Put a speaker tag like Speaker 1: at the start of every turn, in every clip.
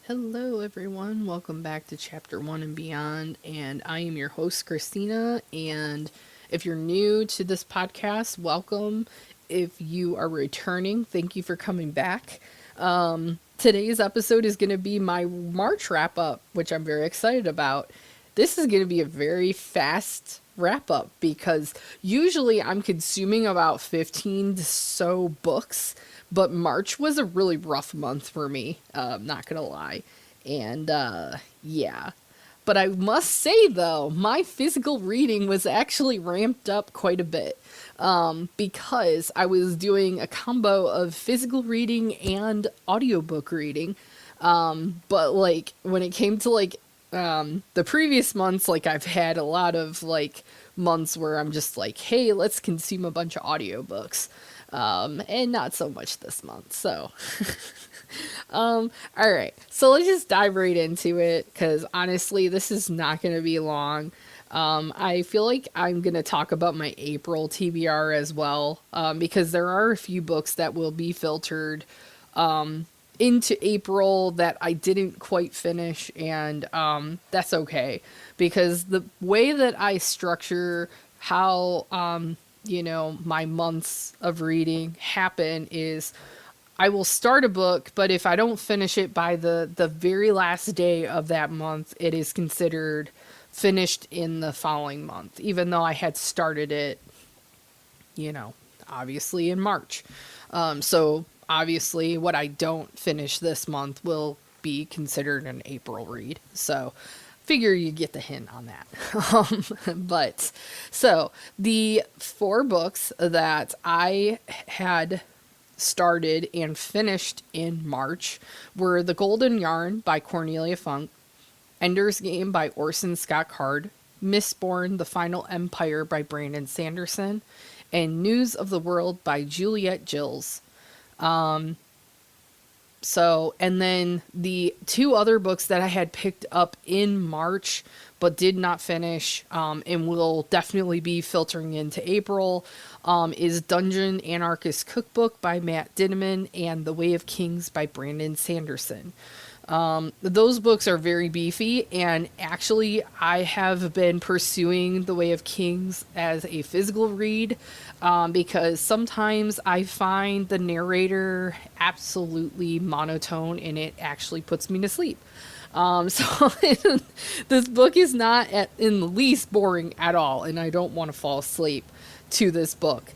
Speaker 1: Hello, everyone. Welcome back to Chapter 1 and Beyond. And I am your host, Christina. And if you're new to this podcast, welcome. If you are returning, thank you for coming back. Today's episode is going to be my March wrap up, which I'm very excited about. This is going to be a very fast wrap up because usually I'm consuming about 15 to so books, but March was a really rough month for me, not gonna lie. And yeah. But I must say though, my physical reading was actually ramped up quite a bit. Because I was doing a combo of physical reading and audiobook reading. But like when it came to the previous months, like I've had a lot of like months where I'm just like, hey, let's consume a bunch of audiobooks. And not so much this month. So, all right. So let's just dive right into it because honestly, this is not going to be long. I feel like I'm going to talk about my April TBR as well, because there are a few books that will be filtered into April that I didn't quite finish, and that's okay because the way that I structure how my months of reading happen is I will start a book, but if I don't finish it by the very last day of that month, it is considered finished in the following month, even though I had started it, obviously in March. So obviously what I don't finish this month will be considered an April read. So figure you get the hint on that. But so the four books that I had started and finished in March were The Golden Yarn by Cornelia Funk, Ender's Game by Orson Scott Card, Mistborn: The Final Empire by Brandon Sanderson, and News of the World by Juliet Gills. And then the two other books that I had picked up in March but did not finish, and will definitely be filtering into April, is Dungeon Anarchist Cookbook by Matt Dinneman and The Way of Kings by Brandon Sanderson. Those books are very beefy, and actually I have been pursuing The Way of Kings as a physical read, because sometimes I find the narrator absolutely monotone and it actually puts me to sleep. So this book is not in the least boring at all, and I don't want to fall asleep to this book,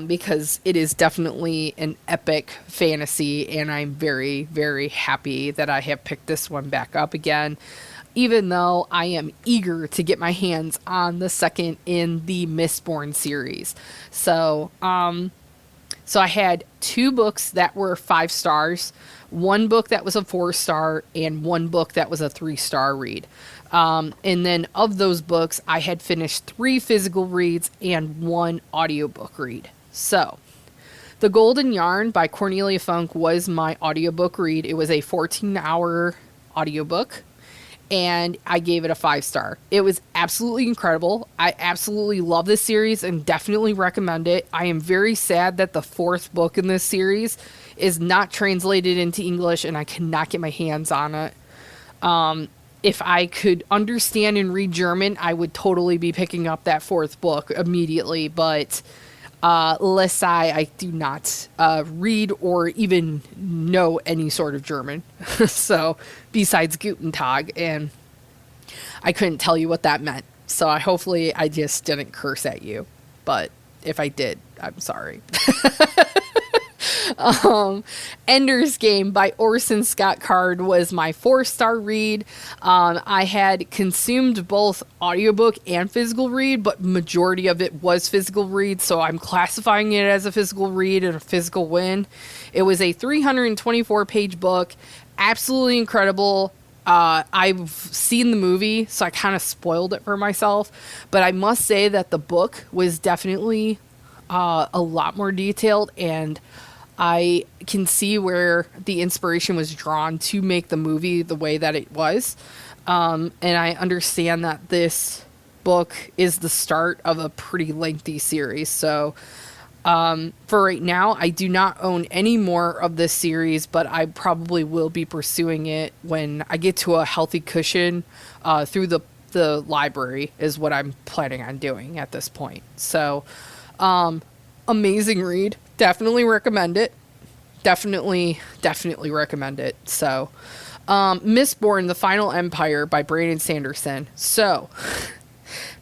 Speaker 1: because it is definitely an epic fantasy, and I'm very, very happy that I have picked this one back up again, even though I am eager to get my hands on the second in the Mistborn series. So I had two books that were 5 stars, one book that was a 4-star, and one book that was a 3-star read. And then of those books, I had finished 3 physical reads and 1 audiobook read. So, The Golden Yarn by Cornelia Funk was my audiobook read. It was a 14-hour audiobook, and I gave it a 5-star. It was absolutely incredible. I absolutely love this series and definitely recommend it. I am very sad that the 4th book in this series is not translated into English and I cannot get my hands on it. If I could understand and read German, I would totally be picking up that 4th book immediately, but I do not read or even know any sort of German. So, besides Guten Tag, and I couldn't tell you what that meant. So, hopefully I just didn't curse at you. But if I did, I'm sorry. Ender's Game by Orson Scott Card was my 4-star read. I had consumed both audiobook and physical read, but majority of it was physical read, so I'm classifying it as a physical read and a physical win. It was a 324-page book, absolutely incredible. I've seen the movie, so I kind of spoiled it for myself, but I must say that the book was definitely a lot more detailed, and I can see where the inspiration was drawn to make the movie the way that it was. And I understand that this book is the start of a pretty lengthy series. So For right now, I do not own any more of this series, but I probably will be pursuing it when I get to a healthy cushion through the library is what I'm planning on doing at this point. So, amazing read. Definitely recommend it. Definitely recommend it. So, Mistborn, The Final Empire by Brandon Sanderson. So,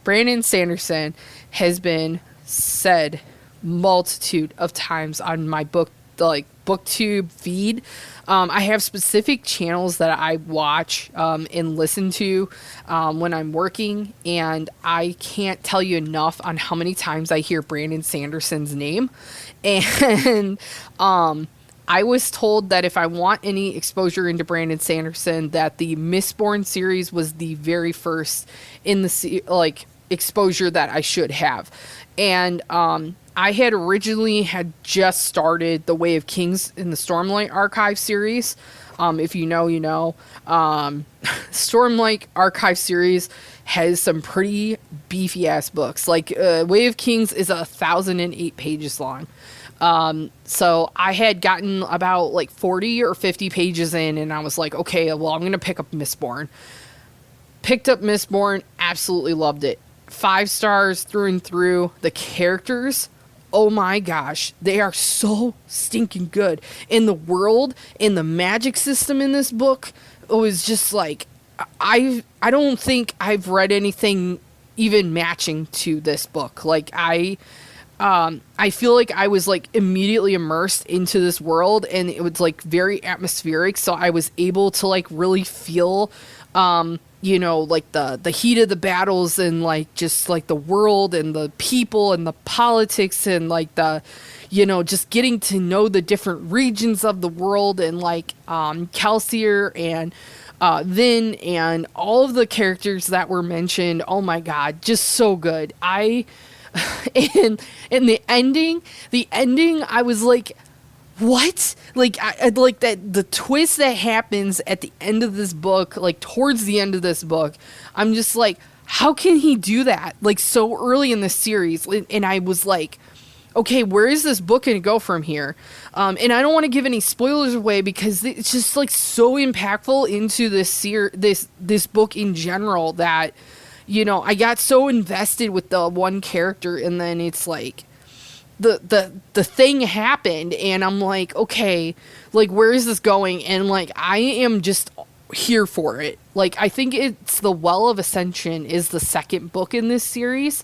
Speaker 1: Brandon Sanderson has been said multitude of times on my booktube feed. I have specific channels that I watch and listen to when I'm working, and I can't tell you enough on how many times I hear Brandon Sanderson's name. And I was told that if I want any exposure into Brandon Sanderson, that the Mistborn series was the very first in the exposure that I should have. And I had originally just started The Way of Kings in the Stormlight Archive series. If you know, you know. Stormlight Archive series has some pretty beefy ass books. Way of Kings is 1,008 pages long. So I had gotten about 40 or 50 pages in, and I was like, okay, well, I'm going to pick up Mistborn. Picked up Mistborn, absolutely loved it. 5 stars through and through. The characters, oh my gosh, they are so stinking good. In the world, in the magic system in this book, it was just I don't think I've read anything even matching to this book. I feel like I was immediately immersed into this world, and it was very atmospheric. So I was able to really feel, the heat of the battles, and just the world and the people and the politics, and just getting to know the different regions of the world, and Kelsier and Vin and all of the characters that were mentioned. Oh my God, just so good. And the ending, I was like, what? I like that the twist that happens at the end of this book, towards the end of this book, I'm just like, how can he do that? So early in the series. And I was like, okay, where is this book going to go from here? And I don't want to give any spoilers away because it's just so impactful into this book in general that, I got so invested with the one character, and then it's the thing happened, and I'm like, okay, where is this going? And I am just here for it. I think it's The Well of Ascension is the second book in this series.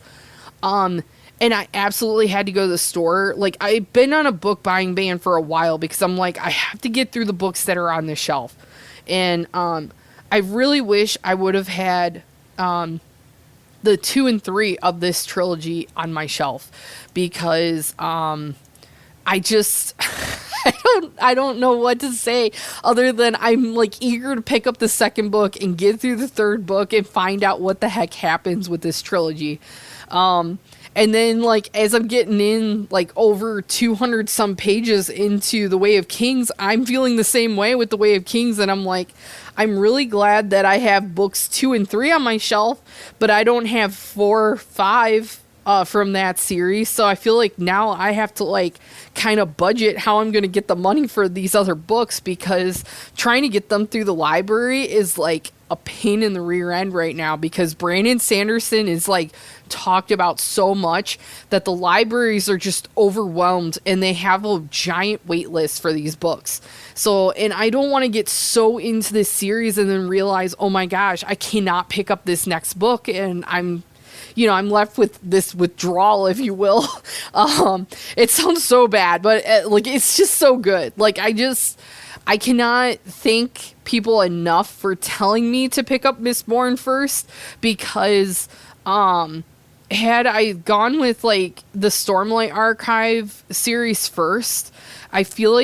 Speaker 1: And I absolutely had to go to the store. I've been on a book buying ban for a while because I'm I have to get through the books that are on the shelf. And I really wish I would have had the 2 and 3 of this trilogy on my shelf, because I just I don't know what to say other than I'm eager to pick up the second book and get through the third book and find out what the heck happens with this trilogy. And then as I'm getting in over 200 some pages into The Way of Kings, I'm feeling the same way with The Way of Kings, and I'm really glad that I have books 2 and 3 on my shelf, but I don't have 4 or 5 from that series. So I feel now I have to kind of budget how I'm going to get the money for these other books, because trying to get them through the library is a pain in the rear end right now, because Brandon Sanderson is talked about so much that the libraries are just overwhelmed, and they have a giant wait list for these books. So, and I don't want to get so into this series and then realize, oh my gosh, I cannot pick up this next book, and I'm left with this withdrawal, if you will. It sounds so bad, but it's just so good. I cannot thank people enough for telling me to pick up Mistborn first, because had I gone with the Stormlight Archive series first, I feel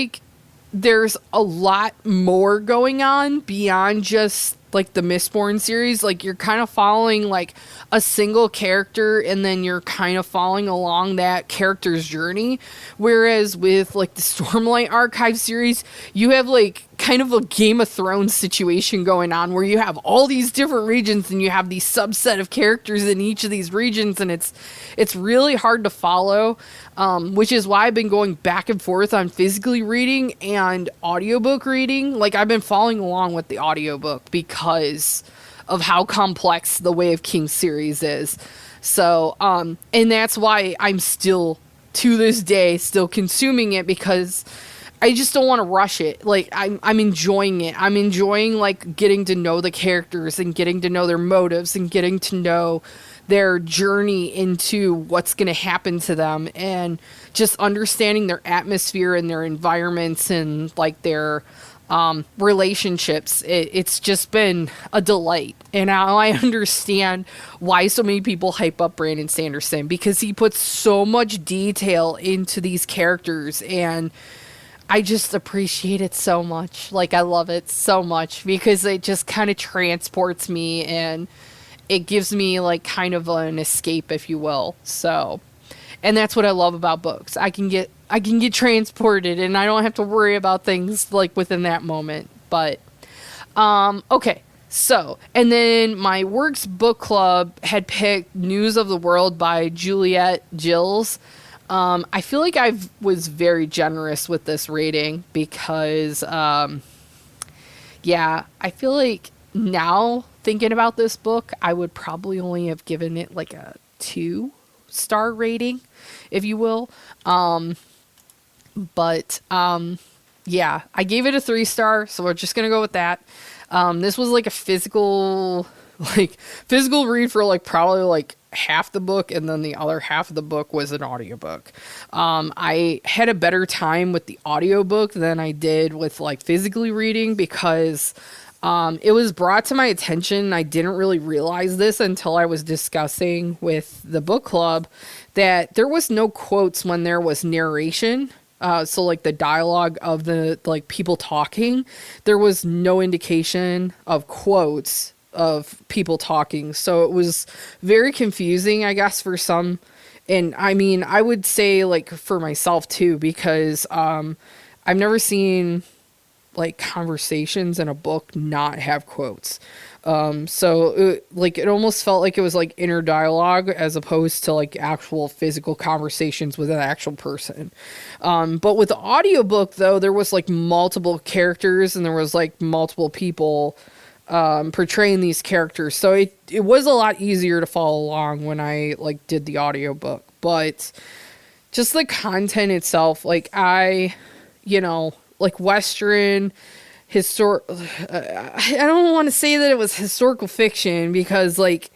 Speaker 1: there's a lot more going on beyond just like the Mistborn series, like you're kind of following like a single character and then you're kind of following along that character's journey. Whereas with like the Stormlight Archive series, you have like kind of a Game of Thrones situation going on where you have all these different regions and you have these subset of characters in each of these regions, and it's really hard to follow, which is why I've been going back and forth on physically reading and audiobook reading. Like I've been following along with the audiobook because of how complex the Way of Kings series is. So, and that's why I'm still, to this day, still consuming it, because I just don't want to rush it. Like I'm enjoying it. I'm enjoying like getting to know the characters and getting to know their motives and getting to know their journey into what's going to happen to them, and just understanding their atmosphere and their environments and like their relationships. It's just been a delight. And now I understand why so many people hype up Brandon Sanderson, because he puts so much detail into these characters, and I just appreciate it so much. Like, I love it so much because it just kind of transports me, and it gives me like kind of an escape, if you will. So, and that's what I love about books. I can get transported, and I don't have to worry about things like within that moment. But okay. So, and then my Works book club had picked News of the World by Juliet Gills. I feel like I was very generous with this rating because, yeah, I feel like now thinking about this book, I would probably only have given it like a 2-star rating, if you will. But yeah, I gave it a 3-star, so we're just gonna go with that. This was like a physical read for like probably like half the book, and then the other half of the book was an audiobook. I had a better time with the audiobook than I did with like physically reading, because it was brought to my attention. I didn't really realize this until I was discussing with the book club that there was no quotes when there was narration. So like the dialogue of the like people talking, there was no indication of quotes of people talking. So it was very confusing, I guess, for some. And I mean, I would say like for myself too, because I've never seen like conversations in a book not have quotes. So it almost felt like it was like inner dialogue as opposed to like actual physical conversations with an actual person. But with the audiobook though, there was like multiple characters and there was like multiple people portraying these characters. So it was a lot easier to follow along when I like did the audiobook. But just the content itself, like like Western I don't want to say that it was historical fiction, because like,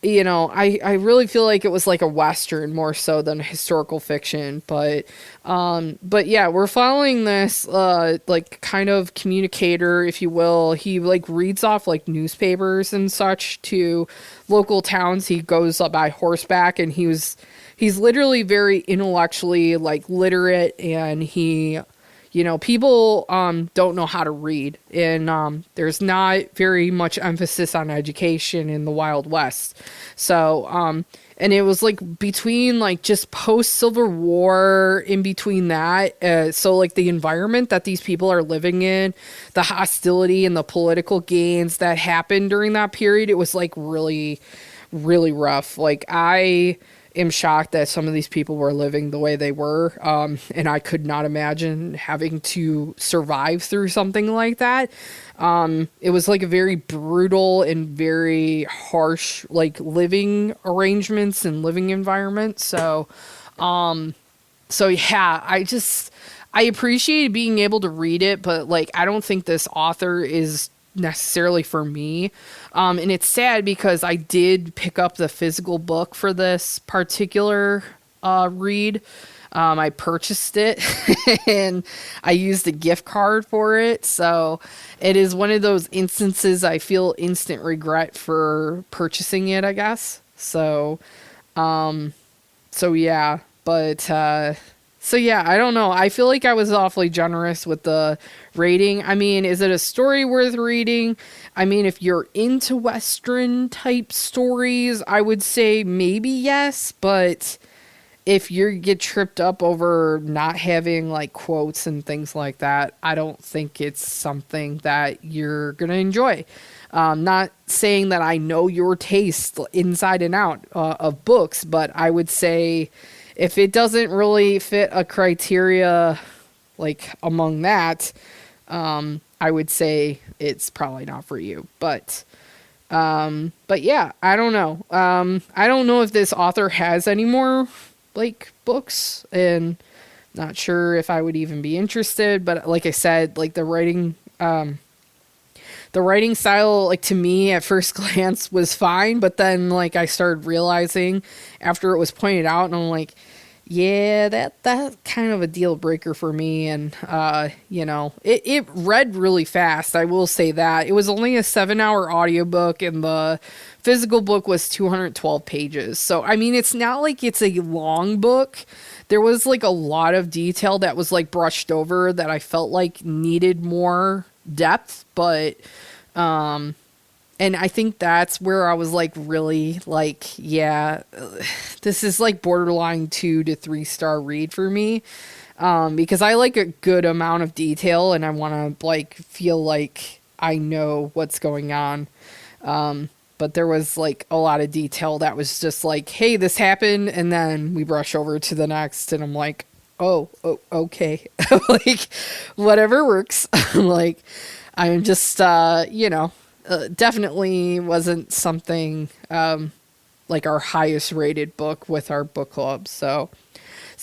Speaker 1: I really feel like it was like a Western more so than historical fiction. But yeah, we're following this, like kind of communicator, if you will. He like reads off like newspapers and such to local towns. He goes up by horseback, and he's literally very intellectually like literate, and he, people don't know how to read, and there's not very much emphasis on education in the Wild West. So, and it was like between like just post Civil War, in between that. So like the environment that these people are living in, the hostility and the political gains that happened during that period, it was like really, really rough. Like I am shocked that some of these people were living the way they were. And I could not imagine having to survive through something like that. It was like a very brutal and very harsh, like living arrangements and living environment. So yeah, I appreciated being able to read it, but like, I don't think this author is necessarily for me. And it's sad because I did pick up the physical book for this particular read. I purchased it and I used a gift card for it. So it is one of those instances I feel instant regret for purchasing it, I guess. So yeah, but So yeah, I don't know. I feel like I was awfully generous with the rating. I mean, is it a story worth reading? I mean, if you're into Western type stories, I would say maybe yes, but if you get tripped up over not having like quotes and things like that, I don't think it's something that you're going to enjoy. Not saying that I know your taste inside and out of books, but I would say if it doesn't really fit a criteria like among that, I would say it's probably not for you. But yeah, I don't know. I don't know if this author has any more like books, and not sure if I would even be interested. But like I said, like the writing style, like to me at first glance was fine, but then like I started realizing after it was pointed out, and I'm like, yeah, that's kind of a deal breaker for me. And it read really fast. I will say that it was only a 7-hour audiobook, and the physical book was 212 pages. So I mean, it's not like it's a long book. There was like a lot of detail that was like brushed over that I felt like needed more depth, but and I think that's where I was like really like, yeah, this is like borderline 2 to 3 star read for me. Because I like a good amount of detail, and I want to like feel like I know what's going on. But there was like a lot of detail that was just like, hey, this happened, and then we brush over to the next, and I'm like, oh okay. Like whatever works. Like I'm just definitely wasn't something like our highest rated book with our book club. So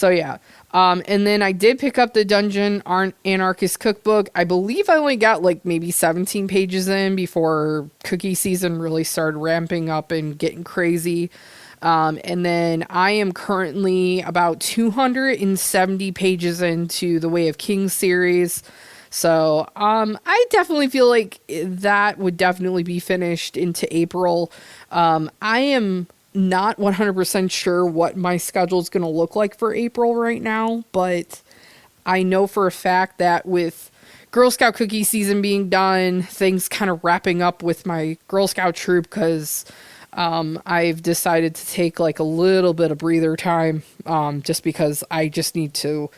Speaker 1: yeah. And then I did pick up the Dungeon Anarchist Cookbook. I believe I only got like maybe 17 pages in before cookie season really started ramping up and getting crazy. And then I am currently about 270 pages into the Way of Kings series. So I definitely feel like that would definitely be finished into April. I am not 100% sure what my schedule is going to look like for April right now, but I know for a fact that with Girl Scout cookie season being done, things kind of wrapping up with my Girl Scout troop, because I've decided to take like a little bit of breather time, just because I just need to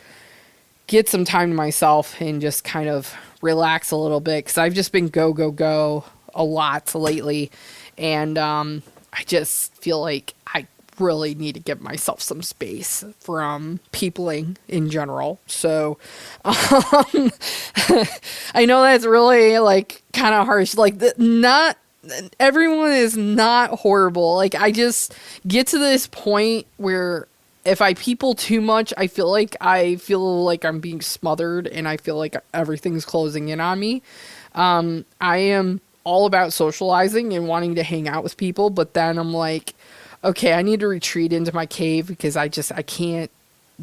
Speaker 1: get some time to myself and just kind of relax a little bit, because I've just been go a lot lately, and I just feel like I really need to give myself some space from peopling in general. So I know that's really like kind of harsh, like not everyone is not horrible. Like I just get to this point where if I people too much, I feel like I'm being smothered, and I feel like everything's closing in on me. I am all about socializing and wanting to hang out with people, but then I'm like, okay, I need to retreat into my cave, because I can't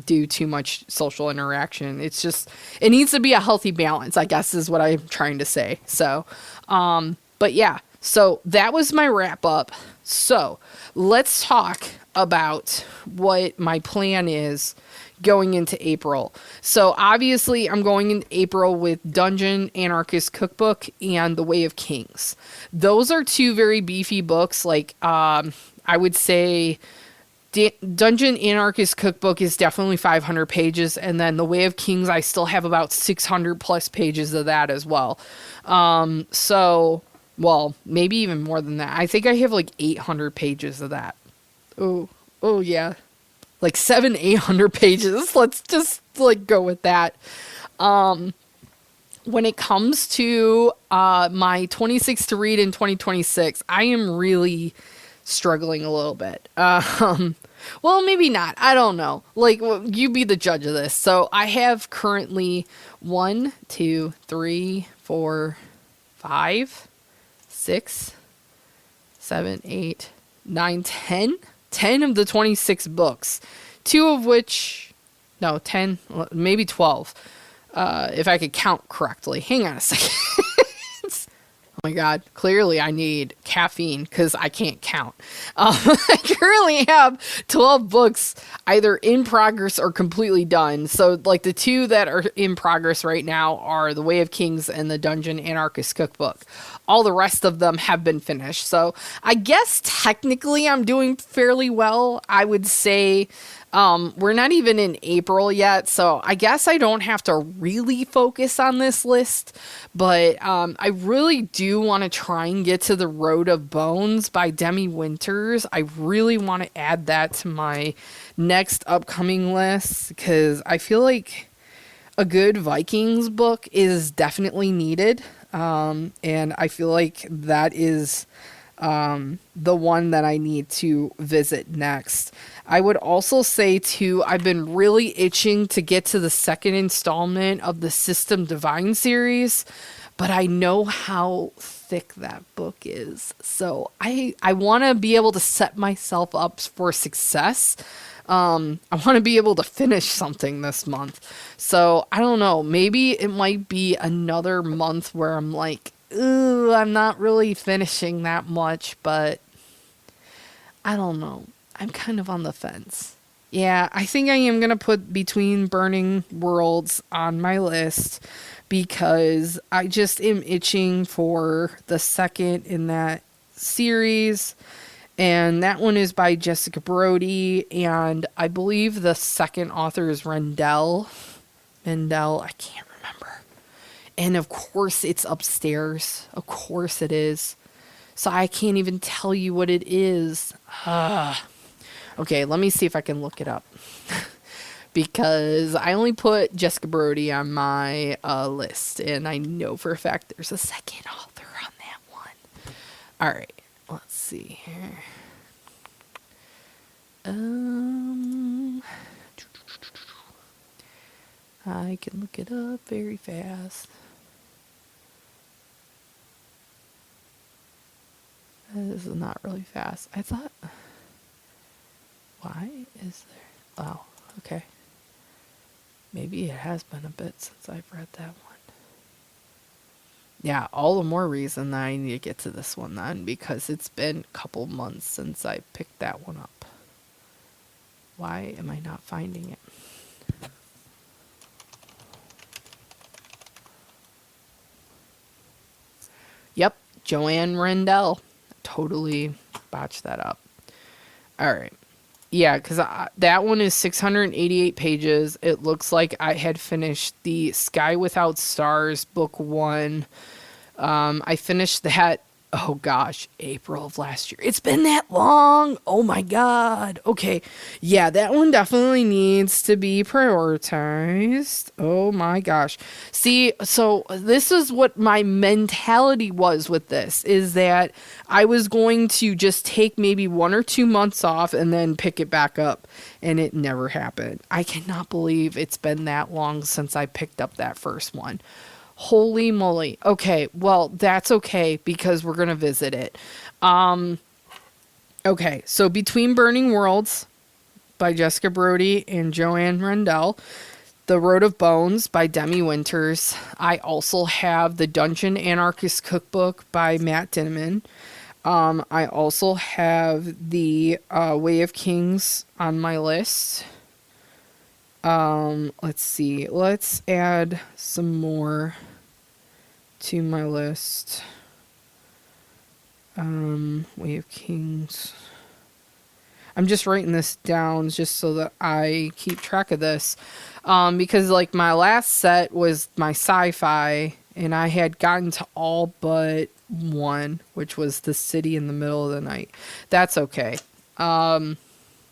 Speaker 1: do too much social interaction. It's just, it needs to be a healthy balance, I guess is what I'm trying to say. So, but yeah, so that was my wrap up. So let's talk about what my plan is going into April. So obviously I'm going into April with Dungeon Anarchist Cookbook and The Way of Kings. Those are two very beefy books. Like, I would say Dungeon Anarchist Cookbook is definitely 500 pages. And then The Way of Kings, I still have about 600 plus pages of that as well. Well, maybe even more than that. I think I have like 800 pages of that. Oh yeah. Like 800 pages. Let's just like go with that. When it comes to my 26 to read in 2026, I am really struggling a little bit. Well, maybe not. I don't know. Like, you be the judge of this. So I have currently 1, 2, 3, 4, 5, 6, 7, 8, 9, 10 of the 26 books, 2 of which, no, 10, maybe 12, if I could count correctly. Hang on a second. my God, clearly I need caffeine because I can't count. I currently have 12 books either in progress or completely done. So, like, the two that are in progress right now are The Way of Kings and the Dungeon Anarchist Cookbook. All the rest of them have been finished. So, I guess technically I'm doing fairly well. I would say we're not even in April yet, so I guess I don't have to really focus on this list, but I really do want to try and get to The Road of Bones by Demi Winters. I really want to add that to my next upcoming list because I feel like a good Vikings book is definitely needed, and I feel like that is the one that I need to visit next. I would also say too, I've been really itching to get to the second installment of the System Divine series, but I know how thick that book is. So I want to be able to set myself up for success. I want to be able to finish something this month. So I don't know, maybe it might be another month where I'm like, ooh, I'm not really finishing that much, but I don't know. I'm kind of on the fence. Yeah, I think I am going to put Between Burning Worlds on my list because I just am itching for the second in that series. And that one is by Jessica Brody. And I believe the second author is Rendell. Mendel, I can't remember. And of course it's upstairs. Of course it is. So I can't even tell you what it is. Okay, let me see if I can look it up. Because I only put Jessica Brody on my list. And I know for a fact there's a second author on that one. Alright, let's see here. I can look it up very fast. This is not really fast. I thought... Why is there... Oh, okay. Maybe it has been a bit since I've read that one. Yeah, all the more reason that I need to get to this one then, because it's been a couple months since I picked that one up. Why am I not finding it? Yep, Joanne Rendell. Totally botched that up. All right. Yeah, because that one is 688 pages. It looks like I had finished the Sky Without Stars, book 1. I finished that, oh gosh, April of last year. It's been that long. Oh my God. Okay. Yeah, that one definitely needs to be prioritized. Oh my gosh. See, so this is what my mentality was with this, is that I was going to just take maybe 1 or 2 months off and then pick it back up. And it never happened. I cannot believe it's been that long since I picked up that first one. Holy moly. Okay, well, that's okay because we're going to visit it. Okay, so Between Burning Worlds by Jessica Brody and Joanne Rendell. The Road of Bones by Demi Winters. I also have the Dungeon Anarchist Cookbook by Matt Dinniman. I also have the Way of Kings on my list. Let's see. Let's add some more to my list. Way of Kings. I'm just writing this down just so that I keep track of this. Because like my last set was my sci-fi and I had gotten to all but one, which was The City in the Middle of the Night. That's okay.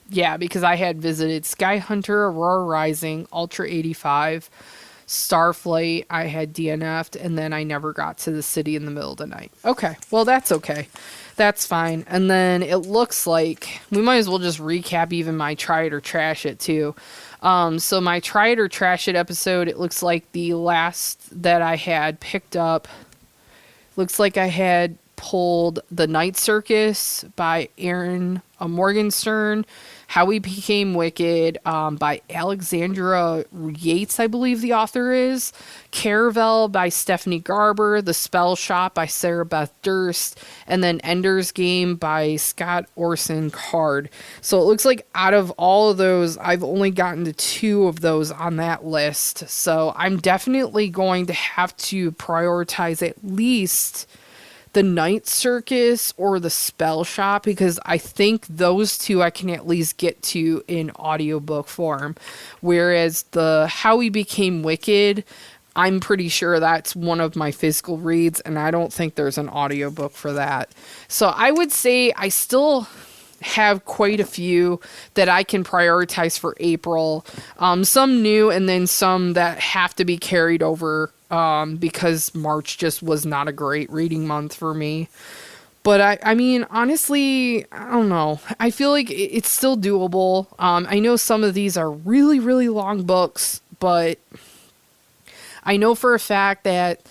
Speaker 1: Yeah, because I had visited Sky Hunter, Aurora Rising, Ultra 85, Starflight, I had DNF'd, and then I never got to The City in the Middle of the Night. Okay, well, that's okay. That's fine. And then it looks like we might as well just recap even my Try It or Trash It, too. So my Try It or Trash It episode, it looks like the last that I had picked up, looks like I had pulled The Night Circus by Aaron Morgenstern, How We Became Wicked by Alexandra Yates, I believe the author is, Caravel by Stephanie Garber, The Spell Shop by Sarah Beth Durst, and then Ender's Game by Scott Orson Card. So it looks like out of all of those, I've only gotten to 2 of those on that list. So I'm definitely going to have to prioritize at least The Night Circus or The Spell Shop, because I think those 2 I can at least get to in audiobook form. Whereas the How We Became Wicked, I'm pretty sure that's one of my physical reads, and I don't think there's an audiobook for that. So I would say I still have quite a few that I can prioritize for April. Some new, and then some that have to be carried over because March just was not a great reading month for me. But I mean, honestly, I don't know. I feel like it's still doable. I know some of these are really, really long books, but I know for a fact that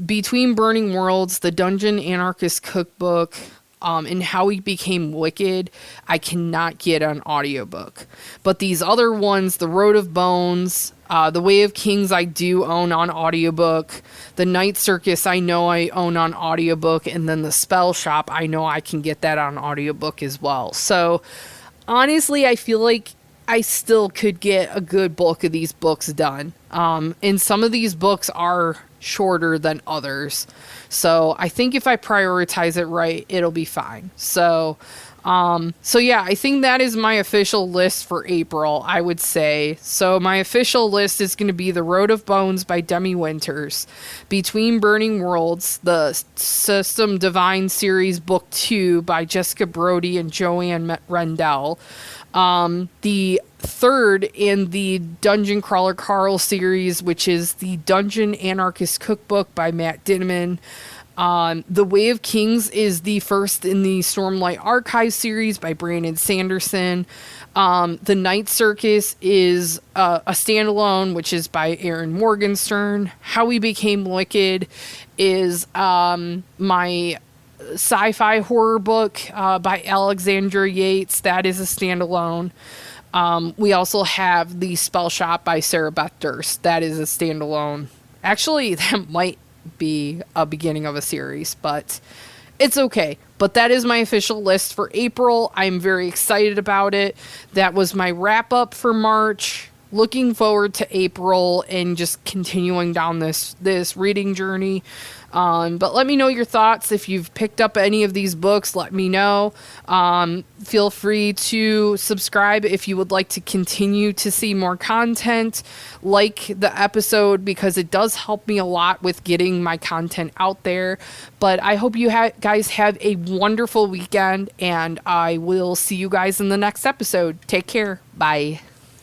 Speaker 1: between Burning Worlds, the Dungeon Anarchist Cookbook, and How We Became Wicked, I cannot get on audiobook. But these other ones, The Road of Bones, The Way of Kings, I do own on audiobook. The Night Circus, I know I own on audiobook. And then The Spell Shop, I know I can get that on audiobook as well. So honestly, I feel like I still could get a good bulk of these books done. And some of these books are shorter than others. So I think if I prioritize it right, it'll be fine. So yeah, I think that is my official list for April, I would say. So my official list is going to be The Road of Bones by Demi Winters, Between Burning Worlds, the System Divine Series Book 2 by Jessica Brody and Joanne Rendell, the third in the Dungeon Crawler Carl series, which is the Dungeon Anarchist Cookbook by Matt Dinneman. The Way of Kings is the first in the Stormlight Archive series by Brandon Sanderson. The Night Circus is a standalone, which is by Aaron Morgenstern. How We Became Wicked is my sci-fi horror book by Alexandra Yates. That is a standalone. We also have The Spell Shop by Sarah Beth Durst. That is a standalone. Actually, that might be a beginning of a series, but it's okay. But that is my official list for April. I'm very excited about it. That was my wrap up for March. Looking forward to April and just continuing down this reading journey. But let me know your thoughts. If you've picked up any of these books, let me know. Feel free to subscribe if you would like to continue to see more content. Like the episode, because it does help me a lot with getting my content out there. But I hope you guys have a wonderful weekend, and I will see you guys in the next episode. Take care. Bye.